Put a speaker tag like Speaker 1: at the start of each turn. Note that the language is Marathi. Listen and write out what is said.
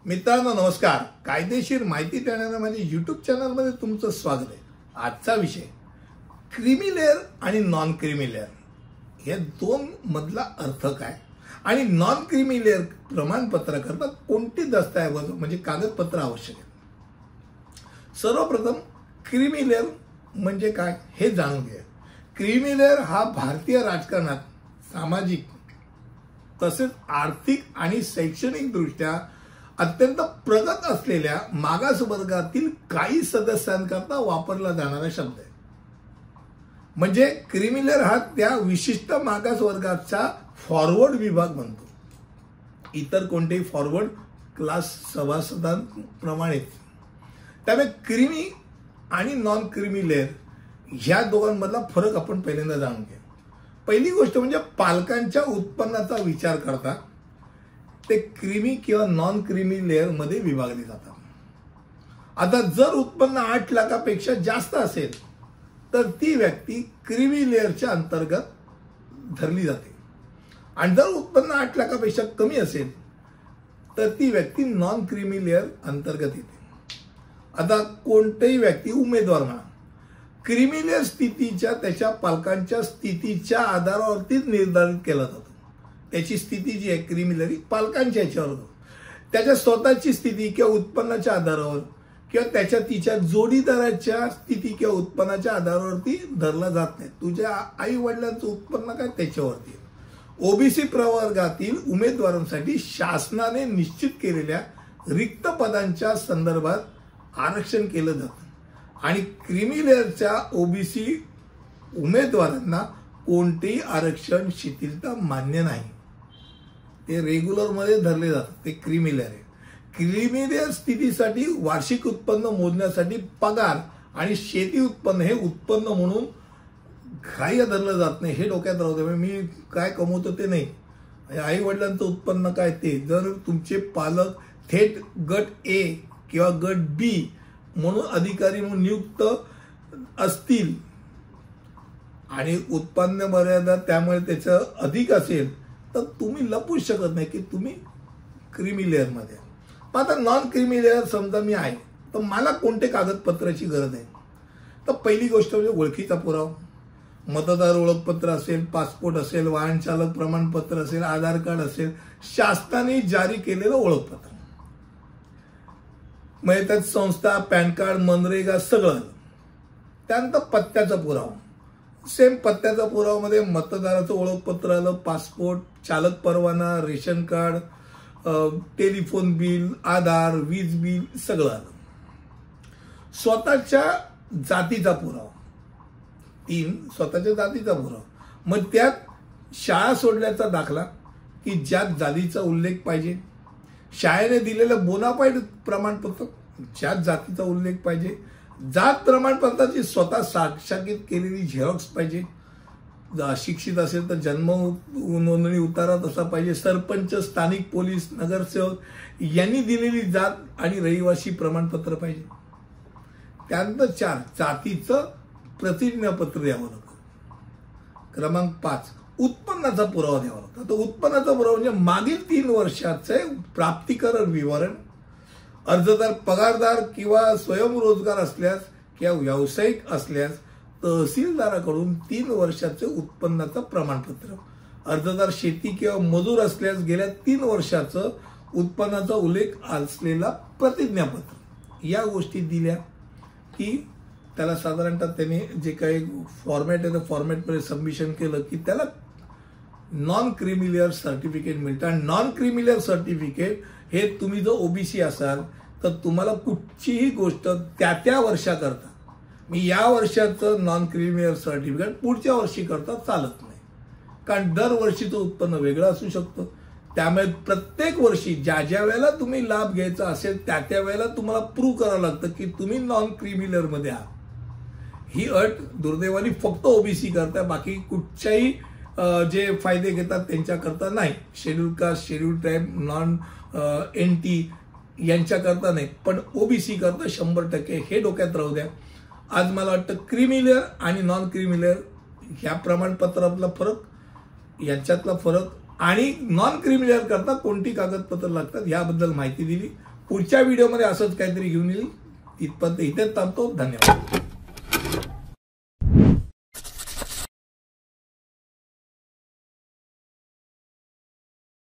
Speaker 1: मित्रांनो नमस्कार. कायदेशीर माहिती देणाऱ्या माझ्या यूट्यूब चॅनलमध्ये तुमचं स्वागत आहे. आजचा विषय क्रीमी लेअर आणि नॉन क्रीमी लेअर या दोन मधला अर्थ काय आणि नॉन क्रीमी लेअर प्रमाणपत्र करता कोणती दस्तऐवज म्हणजे कागदपत्र आवश्यक आहे. सर्वप्रथम क्रीमी लेअर म्हणजे काय हे जाणून घ्या. क्रीमी लेअर हा भारतीय राजकारणात सामाजिक तसेच आर्थिक आणि शैक्षणिक दृष्ट्या अत्यंत प्रगत असलेल्या मागास वर्गातील काही सदस्यांकरता वापरला जाणारा शब्द आहे. म्हणजे क्रीमी लेअर हा त्या विशिष्ट मागास वर्गाचा फॉरवर्ड विभाग बनतो. इतर कोणतेही फॉरवर्ड क्लास सभासदांप्रमाणेच. त्यामुळे क्रीमी आणि नॉन क्रीमी लेअर ह्या दोघांमधला फरक आपण पहिल्यांदा जाणून घ्या. पहिली गोष्ट म्हणजे पालकांच्या उत्पन्नाचा विचार करता ते क्रीमी किंवा नॉन क्रीमी लेअर मध्ये विभागले जातात. आता जर उत्पन्न 8 लाखापेक्षा जास्त असेल तर ती व्यक्ती क्रीमी लेअरच्या अंतर्गत धरली जाते आणि जर उत्पन्न 8 लाखापेक्षा कमी असेल तर ती व्यक्ती नॉन क्रीमी लेअर अंतर्गत येते. आता कोणतेही व्यक्ती उमेदवार म्हणा क्रीमी लेअर स्थितीच्या त्याच्या पालकांच्या स्थितीच्या आधारावरतीच निर्धारित केला जातो. त्याची स्थिती जी आहे क्रीमी लेअर पालकांच्या याच्यावर त्याच्या स्वतःची स्थिती किंवा उत्पन्नाच्या आधारावर किंवा त्याच्या तिच्या जोडीदाराच्या स्थिती किंवा उत्पन्नाच्या आधारावरती धरला जात नाही. तुझ्या आई वडिलांचं उत्पन्न काय त्याच्यावरती. ओबीसी प्रवर्गातील उमेदवारांसाठी शासनाने निश्चित केलेल्या रिक्त पदांच्या संदर्भात आरक्षण केलं जातं आणि क्रीमी लेअरच्या ओबीसी उमेदवारांना कोणतेही आरक्षण शिथिलता मान्य नाही. ते रेग्युलर मध्ये धरले जातात. ते क्रीमी लेअर आहे. क्रीमी लेअर स्थितीसाठी वार्षिक उत्पन्न मोजण्यासाठी पगार आणि शेती उत्पन्न हे उत्पन्न म्हणून ग्राह्य धरलं जात नाही. हे डोक्यात राहू दे. मी काय कमवतो ते नाही. आई वडिलांचं उत्पन्न काय ते. जर तुमचे पालक थेट गट ए किंवा गट बी म्हणून अधिकारी म्हणून नियुक्त असतील आणि उत्पन्न मर्यादा त्यामुळे त्याचं अधिक असेल तर तुम्ही लपू शकत नाही की तुम्ही क्रीमी लेअर मध्ये. आता नॉन क्रीमी लेअर समजा मी आहे तर मला कोणते कागदपत्राची गरज आहे. तर पहिली गोष्ट म्हणजे ओळखीचा पुरावा. मतदार ओळखपत्र असेल, पासपोर्ट असेल, वाहन चालक प्रमाणपत्र असेल, आधार कार्ड असेल, शासनाने जारी केलेलं ओळखपत्र. म्हणजे त्यात संस्था, पॅन कार्ड, मनरेगा सगळं. त्यानंतर पत्त्याचा पुरावा. सेम पत्त्याचा पुरावामध्ये मतदाराचं ओळखपत्र आलं, पासपोर्ट, चालक परवाना, रेशन कार्ड, टेलिफोन बिल, आधार, वीज बिल सगळं आलं. स्वतःच्या जातीचा पुरावा. 3 स्वतःच्या जातीचा पुरावा. मग त्यात शाळा सोडल्याचा दाखला की ज्यात जातीचा उल्लेख पाहिजे, शाळेने दिलेलं बोनाफाईड प्रमाणपत्र ज्यात जातीचा उल्लेख पाहिजे, जात प्रमाणपत्राची स्वतः साक्षांकित केलेली झेरॉक्स पाहिजे, शिक्षित असेल तर जन्म नोंदणी उतारा तसा पाहिजे, सरपंच, स्थानिक पोलीस, नगरसेवक यांनी दिलेली जात आणि रहिवासी प्रमाणपत्र पाहिजे. त्यानंतर 4 जातीचं प्रतिज्ञापत्र द्यावं लागतं. क्रमांक 5 उत्पन्नाचा पुरावा द्यावा लागतो. तर उत्पन्नाचा पुरावा म्हणजे मागील 3 वर्षाचे प्राप्तिकर विवरण. अर्जदार पगारदार किंवा स्वयंरोजगार असल्यास किंवा व्यावसायिक असल्यास तहसीलदाराकडून 3 वर्षाचे उत्पन्नाचं प्रमाणपत्र. अर्जदार शेती किंवा मजूर असल्यास गेल्या 3 वर्षाचं उत्पन्नाचा उल्लेख असलेला प्रतिज्ञापत्र. या गोष्टी दिल्या की त्याला साधारणतः त्याने जे काही फॉर्मॅट आहे त्या फॉर्मॅटमध्ये सबमिशन केलं की त्याला नॉन क्रीमी लेअर सर्टिफिकेट मिळतं. आणि नॉन क्रीमी लेअर सर्टिफिकेट हे तुम्ही जर ओबीसी असाल तर तुम्हाला कुठचीही गोष्ट त्या वर्षाकरता, मी या वर्षाचं नॉन क्रीमी लेअर सर्टिफिकेट पुढच्या वर्षी करता चालत नाही. कारण दरवर्षीचं उत्पन्न वेगळं असू शकतं. त्यामुळे प्रत्येक वर्षी ज्या वेळेला तुम्ही लाभ घ्यायचा असेल त्या वेळेला तुम्हाला प्रूव्ह करावं लागतं की तुम्ही नॉन क्रीमी लेअर मध्ये आहात. ही अट दुर्दैवाने फक्त ओबीसी करता, बाकी कुठच्याही जे फायदे घेतात त्यांच्याकरता नाही. Schedule caste, schedule tribe, non NT यांच्याकरता नाही, पण ओबीसी करता 100%. हे डोक्यात राहू द्या. आज मला वाटतं क्रीमी लेअर आणि नॉन क्रीमी लेअर ह्या प्रमाणपत्रातला फरक, यांच्यातला फरक आणि नॉन क्रीमी लेअर करता कोणती कागदपत्र लागतात याबद्दल माहिती दिली. पुढच्या व्हिडिओमध्ये असंच काहीतरी घेऊन येईल. इथपर्यंत इथेच थांबतो. धन्यवाद.